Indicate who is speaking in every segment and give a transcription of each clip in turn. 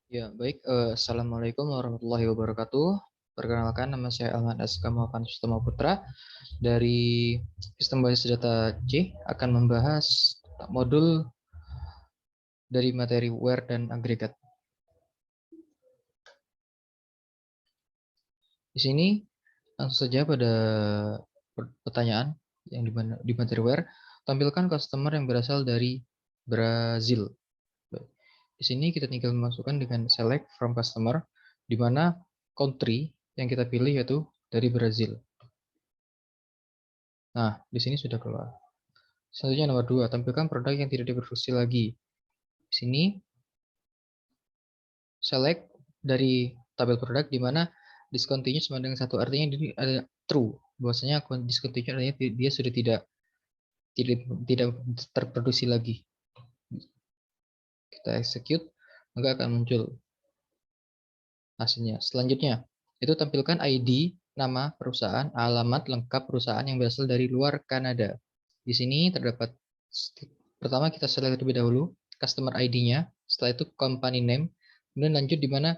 Speaker 1: Ya, baik. Assalamualaikum warahmatullahi wabarakatuh. Perkenalkan, nama saya Alman Askamapan Sustama Putra dari Sistem Basis Data C akan membahas modul dari materi where dan agregat. Di sini langsung saja pada pertanyaan yang di materi where, tampilkan customer yang berasal dari Brazil. Di sini kita tinggal memasukkan dengan select from customer, di mana country yang kita pilih yaitu dari Brazil. Nah, di sini sudah keluar. Selanjutnya nomor 2, tampilkan produk yang tidak diproduksi lagi. Di sini select dari tabel produk di mana discontinued sama dengan satu, artinya ini ada true. Bahwasanya discontinued artinya dia sudah tidak terproduksi lagi. Kita execute, maka akan muncul hasilnya. Selanjutnya, itu tampilkan ID, nama perusahaan, alamat lengkap perusahaan yang berasal dari luar Kanada. Di sini terdapat, pertama kita select terlebih dahulu customer ID-nya, setelah itu company name, kemudian lanjut di mana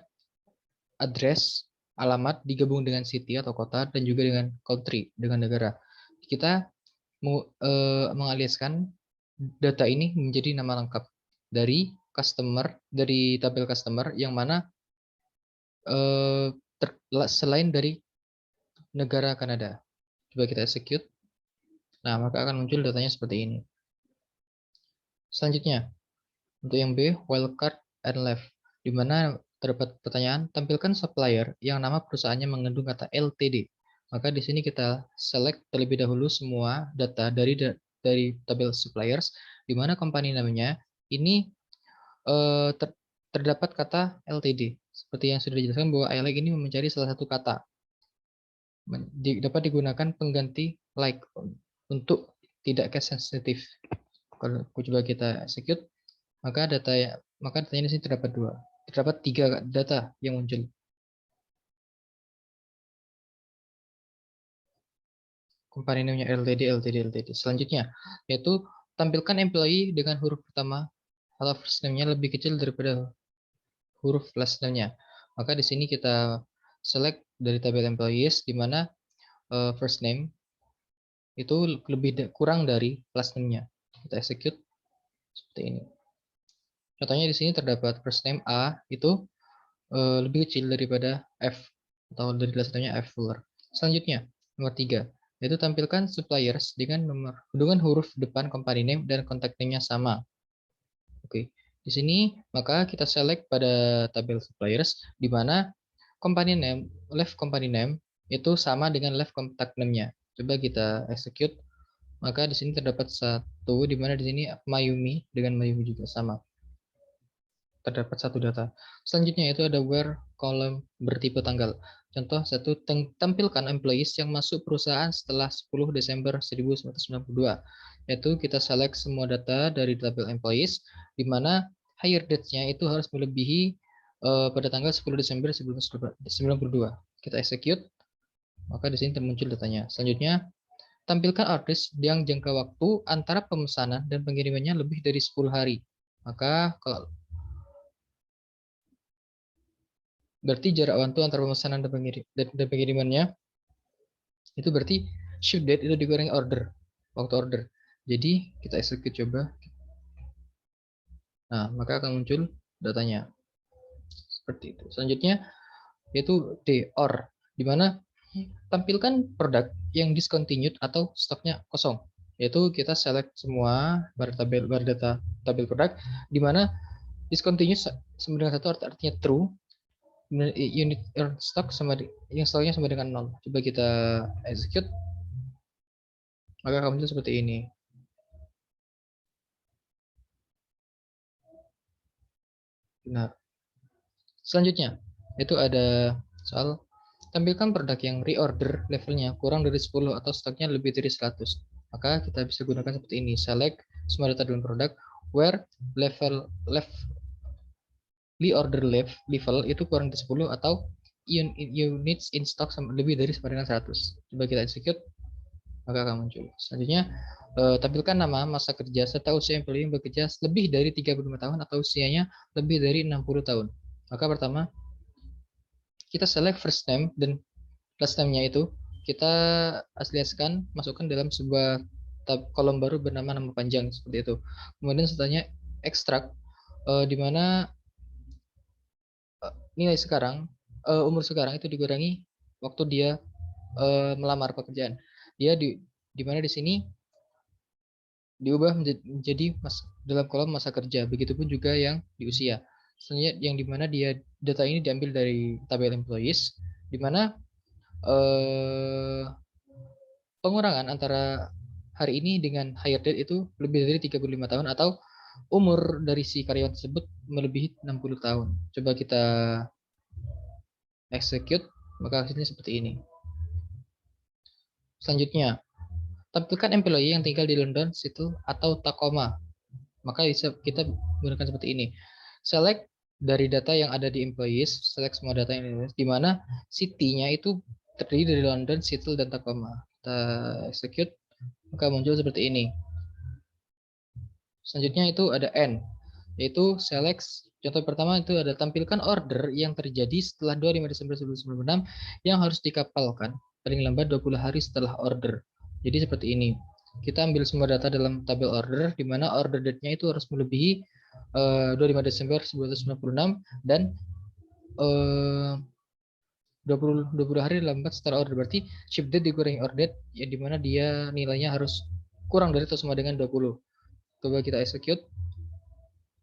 Speaker 1: address, alamat digabung dengan city atau kota, dan juga dengan country, dengan negara. Kita mengaliaskan data ini menjadi nama lengkap dari tabel customer yang mana selain dari negara Kanada. Coba kita execute. Nah, maka akan muncul datanya seperti ini. Selanjutnya, untuk yang B, wildcard and left, di mana terdapat pertanyaan, tampilkan supplier yang nama perusahaannya mengandung kata LTD. Maka di sini kita select terlebih dahulu semua data dari tabel suppliers, di mana company namanya ini terdapat kata LTD. Seperti yang sudah dijelaskan bahwa iLike ini mencari salah satu kata. Dapat digunakan pengganti like untuk tidak case sensitif. Kalau coba kita execute, maka datanya di sini terdapat tiga data yang muncul. Company name-nya LTD. Selanjutnya, yaitu tampilkan employee dengan huruf pertama atau first name-nya lebih kecil daripada huruf last name-nya. Maka di sini kita select dari tabel employees di mana first name itu kurang dari last name-nya. Kita execute seperti ini. Contohnya di sini terdapat first name A itu lebih kecil daripada F atau dari last name-nya F fuller. Selanjutnya, nomor 3, yaitu tampilkan suppliers dengan huruf depan company name dan contact name-nya sama. Oke. Di sini maka kita select pada tabel suppliers di mana left company name itu sama dengan left contact name-nya. Coba kita execute. Maka di sini terdapat satu, di mana di sini Mayumi dengan Mayumi juga sama. Terdapat satu data. Selanjutnya itu ada where column bertipe tanggal. Contoh satu, tampilkan employees yang masuk perusahaan setelah 10 Desember 1992. Yaitu kita select semua data dari tabel employees, di mana hire date-nya itu harus melebihi pada tanggal 10 Desember 1992. Kita execute, maka di sini muncul datanya. Selanjutnya, tampilkan artis yang jangka waktu antara pemesanan dan pengirimannya lebih dari 10 hari. Maka kalau berarti jarak waktu antara pemesanan dan pengirimannya itu berarti ship date itu dikurangi waktu order. Jadi kita execute coba. Nah, maka akan muncul datanya seperti itu. Selanjutnya yaitu D or, di mana tampilkan produk yang discontinued atau stoknya kosong. Yaitu kita select semua bar data tabel produk, di mana discontinued sama dengan satu artinya true, unit stock yang stoknya sama dengan 0. Coba kita execute, maka akan muncul seperti ini. Benar. Selanjutnya, itu ada soal tampilkan produk yang reorder levelnya kurang dari 10 atau stoknya lebih dari 100. Maka kita bisa gunakan seperti ini. Select semua data dalam produk where reorder level itu kurang dari 10 atau units in stock lebih dari sama dengan 100. Coba kita execute, maka akan muncul. Selanjutnya, tampilkan nama, masa kerja, serta usia employee yang bekerja lebih dari 35 tahun atau usianya lebih dari 60 tahun. Maka pertama kita select first name dan last name-nya itu kita aliaskan, masukkan dalam sebuah kolom baru bernama nama panjang seperti itu. Kemudian setelahnya ekstrak, di mana nilai sekarang, umur sekarang itu dikurangi waktu dia melamar pekerjaan. Dia di mana di sini diubah menjadi dalam kolom masa kerja. Begitupun juga yang di usia. Selanjutnya yang di mana data ini diambil dari tabel employees, di mana pengurangan antara hari ini dengan hire date itu lebih dari 35 tahun atau umur dari si karyawan tersebut melebihi 60 tahun. Coba kita execute, maka hasilnya seperti ini. Selanjutnya, tampilkan employee yang tinggal di London, Seattle, atau Tacoma. Maka bisa kita gunakan seperti ini. Select dari data yang ada di employees, select semua data yang ada, di mana city-nya itu terdiri dari London, Seattle, dan Tacoma. Kita execute, maka muncul seperti ini. Selanjutnya itu ada N, yaitu select. Contoh pertama itu ada tampilkan order yang terjadi setelah 25 Desember 1996 yang harus dikapalkan paling lambat 20 hari setelah order. Jadi seperti ini. Kita ambil semua data dalam tabel order, di mana order date-nya itu harus melebihi 25 Desember 1996 dan 20 hari lambat setelah order. Berarti ship date dikurangi order date, ya di mana dia nilainya harus kurang dari atau sama dengan 20. Coba kita execute,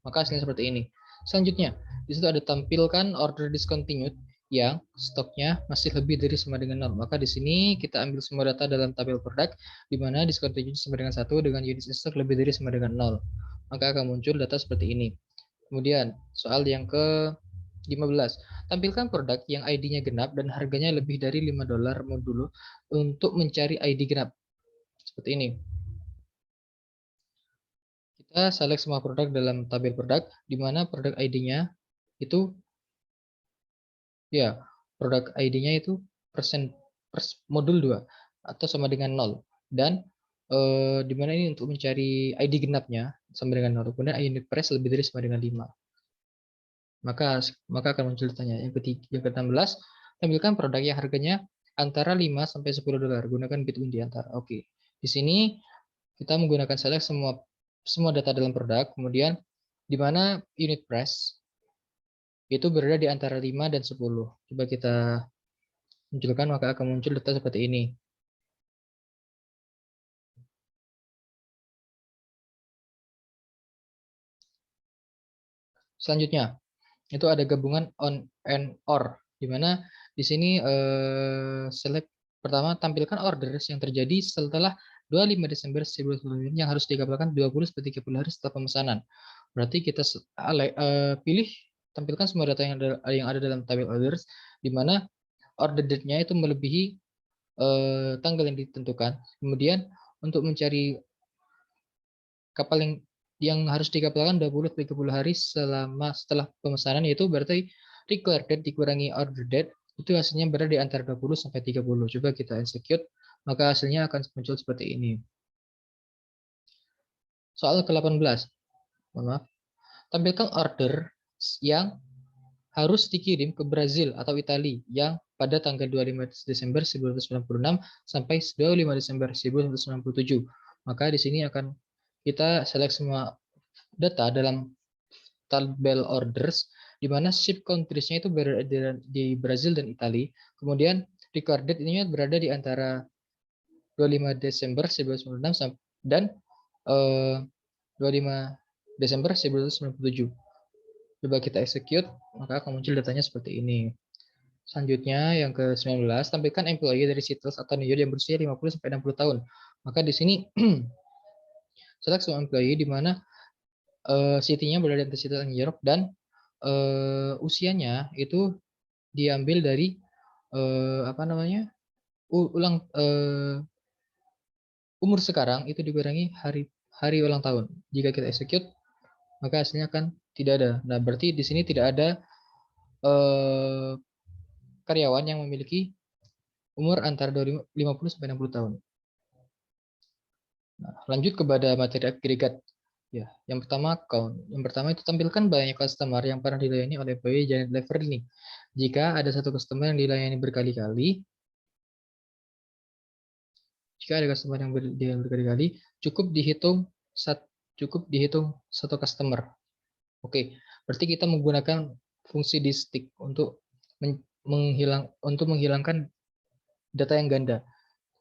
Speaker 1: maka hasilnya seperti ini. Selanjutnya, di situ ada tampilkan order discontinued yang stoknya masih lebih dari sama dengan 0. Maka di sini kita ambil semua data dalam tabel produk, di mana discontinued sama dengan 1 dengan unit stok lebih dari sama dengan 0. Maka akan muncul data seperti ini. Kemudian, soal yang ke-15. Tampilkan produk yang ID-nya genap dan harganya lebih dari $5 dulu untuk mencari ID genap. Seperti ini. Kita select semua produk dalam tabel produk, di mana produk ID-nya itu, ya, produk ID-nya itu modul 2 atau sama dengan 0. Dan di mana ini untuk mencari ID genapnya sama dengan 0. Kemudian unit price lebih dari sama dengan 5. Maka akan muncul ditanya. Yang ke-16, tampilkan produk yang harganya antara 5 sampai $10. Gunakan between di antara. Oke. Di sini kita menggunakan select semua data dalam produk, kemudian di mana unit price itu berada di antara 5 dan 10. Coba kita munculkan, maka akan muncul data seperti ini. Selanjutnya, itu ada gabungan on and or, di mana di sini select pertama tampilkan orders yang terjadi setelah 25 Desember 2009 yang harus dikabulkan 20 sampai 30 hari setelah pemesanan. Berarti kita pilih tampilkan semua data yang ada dalam tabel orders, di mana order date-nya itu melebihi tanggal yang ditentukan. Kemudian untuk mencari kapal yang harus dikapalkan 20-30 hari setelah pemesanan, yaitu berarti required date dikurangi order date, itu hasilnya berada di antara 20 sampai 30. Coba kita execute, maka hasilnya akan muncul seperti ini. Soal ke-18. Mohon maaf. Tampilkan order yang harus dikirim ke Brazil atau Italia yang pada tanggal 25 Desember 1996 sampai 25 Desember 1997. Maka di sini akan kita select semua data dalam tabel orders, di mana ship countries-nya itu berada di Brazil dan Italia. Kemudian recorded ini berada di antara 25 Desember 1996 dan 25 Desember 1997. Coba kita execute, maka akan muncul datanya seperti ini. Selanjutnya yang ke-19, tampilkan employee dari Seattle atau New York yang berusia 50 sampai 60 tahun. Maka di sini select semua employee di mana city-nya berada di Seattle New York dan usianya itu diambil dari umur sekarang itu dikurangi hari ulang tahun. Jika kita execute, maka hasilnya akan tidak ada. Nah, berarti di sini tidak ada karyawan yang memiliki umur antara 50 sampai 60 tahun. Nah, lanjut kepada materi agregat. Ya, yang pertama count. Yang pertama itu tampilkan banyak customer yang pernah dilayani oleh employee Janet Leverly. Jika ada satu customer yang dilayani berkali-kali, cukup dihitung cukup dihitung satu customer. Oke, berarti kita menggunakan fungsi distinct untuk menghilangkan data yang ganda.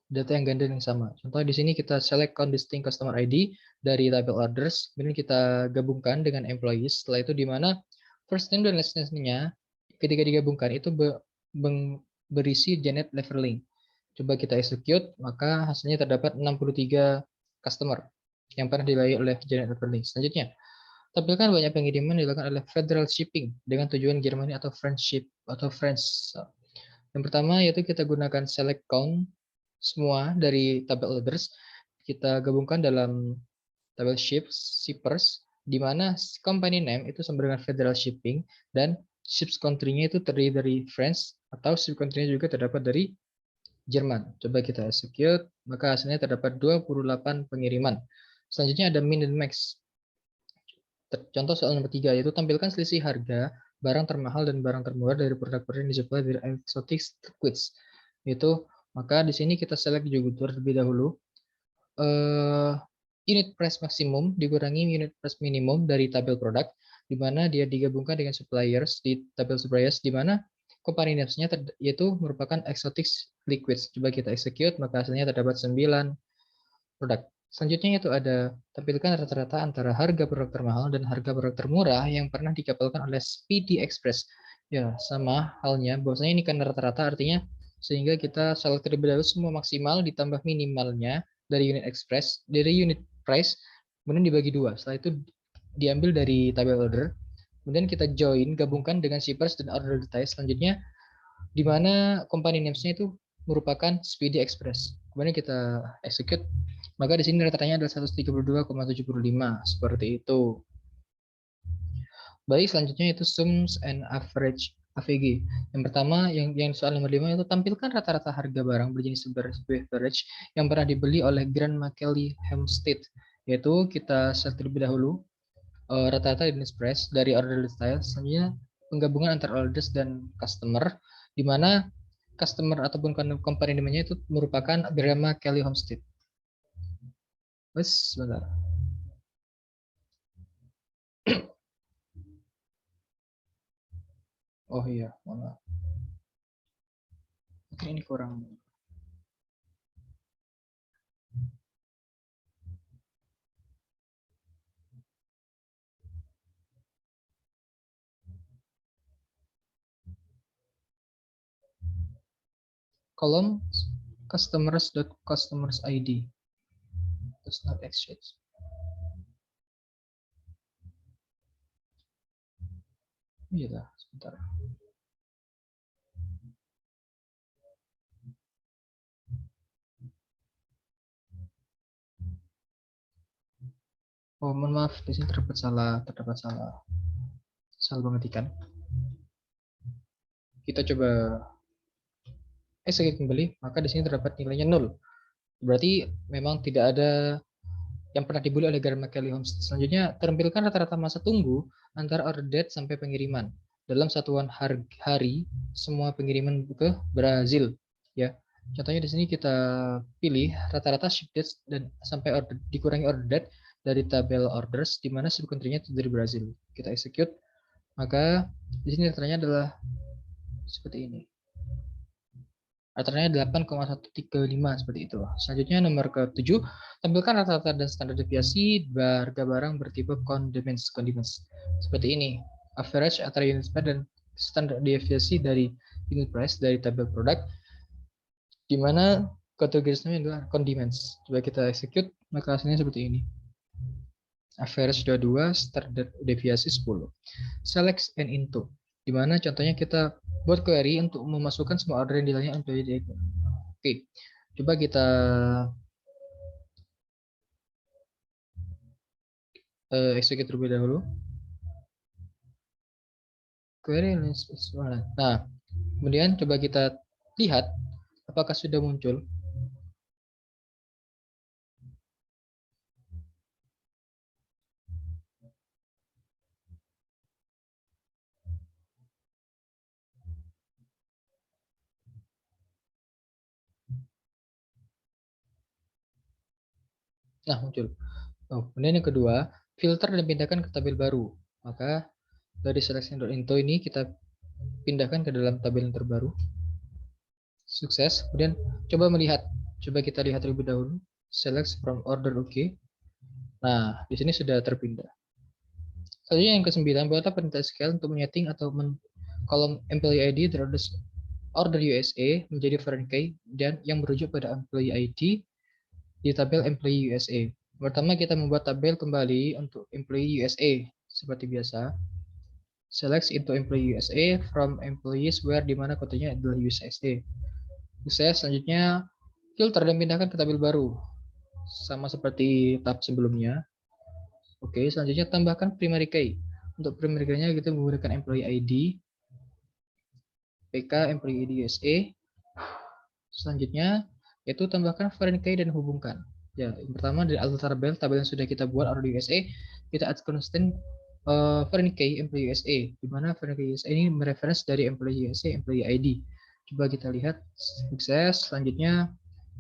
Speaker 1: Data yang ganda yang sama. Contohnya di sini kita select count distinct customer ID dari tabel orders, kemudian kita gabungkan dengan employees. Setelah itu di mana first name dan last name-nya ketika digabungkan itu berisi Janet Leverling. Coba kita execute, maka hasilnya terdapat 63 customer yang pernah dilayani oleh Janet Leverling. Selanjutnya, tampilkan banyak pengiriman dilakukan oleh Federal Shipping dengan tujuan Germany atau Friendship atau France. Yang pertama yaitu kita gunakan select count semua dari tabel orders, kita gabungkan dalam tabel shippers, di mana company name itu sama dengan Federal Shipping dan ships country-nya itu terdiri dari France atau ship country-nya juga terdapat dari Jerman. Coba kita execute, maka hasilnya terdapat 28 pengiriman. Selanjutnya ada min dan max. Contoh soal nomor 3 yaitu tampilkan selisih harga barang termahal dan barang termurah dari produk-produk yang disuplai dari exotic circuits. Itu maka di sini kita select juga terlebih dahulu. Unit price maksimum dikurangi unit price minimum dari tabel produk, di mana dia digabungkan dengan suppliers di tabel suppliers, di mana company names-nya yaitu merupakan exotic liquids. Coba kita execute, maka hasilnya terdapat 9 produk. Selanjutnya itu ada tampilkan rata-rata antara harga produk termahal dan harga produk termurah yang pernah dikapalkan oleh Speedy Express. Ya, sama halnya. Bahwasanya ini kan rata-rata artinya sehingga kita select terlebih dahulu semua maksimal ditambah minimalnya dari unit express, dari unit price, kemudian dibagi dua. Setelah itu diambil dari tabel order, kemudian kita join, gabungkan dengan shippers dan order detail selanjutnya, di mana company names-nya itu merupakan Speedy Express. Kemudian kita execute, maka di sini rata-ratanya adalah 132,75 seperti itu. Baik, selanjutnya itu sums and average AVG. Yang pertama, yang soal nomor 5 itu tampilkan rata-rata harga barang berjenis beverage yang pernah dibeli oleh Grand Macaulay Hempstead. Yaitu kita set terlebih dahulu rata-rata jenis price dari order style. Selanjutnya penggabungan antara orders dan customer, di mana customer ataupun company namanya itu merupakan Grand Macaulay Hempstead. Wes, sebentar. Oh iya, maaf. Mungkin ini kurang. Kolom customers ID does not exchange. Iya, sebentar. Oh, mohon maaf, di sini terdapat salah pengetikan. Kita coba execute kembali, maka di sini terdapat nilainya 0. Berarti memang tidak ada yang pernah dibeli oleh Garma Kelly Holmes. Selanjutnya, tampilkan rata-rata masa tunggu antara order date sampai pengiriman. Dalam satuan hari, semua pengiriman ke Brazil. Ya, contohnya di sini kita pilih rata-rata ship dates dan sampai dikurangi order date dari tabel orders, di mana ship country-nya itu dari Brazil. Kita execute, maka di sini datanya adalah seperti ini. Rata-ratanya 8,135 seperti itu. Selanjutnya nomor ke-7, tampilkan rata-rata dan standar deviasi harga barang bertipe condiments. Seperti ini. Average antara unit price dan standar deviasi dari unit price dari tabel produk, di mana kategorisnya adalah condiments. Coba kita execute, maka hasilnya seperti ini. Average 22, standar deviasi 10. Select and into, di mana contohnya kita buat query untuk memasukkan semua order yang dilayani employee. Oke, coba kita execute terlebih dahulu. Query list is one. Nah, kemudian coba kita lihat apakah sudah muncul. Nah, muncul. Oh, kemudian yang kedua, filter dan pindahkan ke tabel baru. Maka dari selection.into ini kita pindahkan ke dalam tabel yang terbaru. Sukses. Kemudian coba kita lihat terlebih dahulu. Select from order, oke. Nah, di sini sudah terpindah. Selanjutnya yang ke-9, buatlah perintah scale untuk menyeting atau kolom employee ID terhadap order USA menjadi foreign key dan yang merujuk pada employee ID di tabel employee USA. Pertama kita membuat tabel kembali untuk employee USA seperti biasa. Select into employee USA from employees where di mana kodenya adalah USA. Sukses. Selanjutnya filter dan pindahkan ke tabel baru. Sama seperti tab sebelumnya. Oke, selanjutnya tambahkan primary key. Untuk primary key-nya kita menggunakan employee ID, PK employee ID USA. Selanjutnya yaitu tambahkan foreign key dan hubungkan. Ya, yang pertama dari alter tabel yang sudah kita buat order USA, kita add constant foreign key employee USA, di mana foreign key USA ini mereference dari employee USA employee ID. Coba kita lihat, sukses. Selanjutnya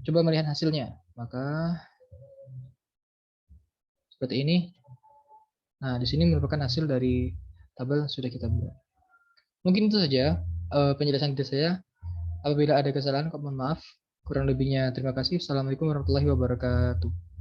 Speaker 1: coba melihat hasilnya. Maka seperti ini. Nah, di sini merupakan hasil dari tabel yang sudah kita buat. Mungkin itu saja penjelasan dari saya. Apabila ada kesalahan, mohon maaf. Kurang lebihnya terima kasih. Assalamualaikum warahmatullahi wabarakatuh.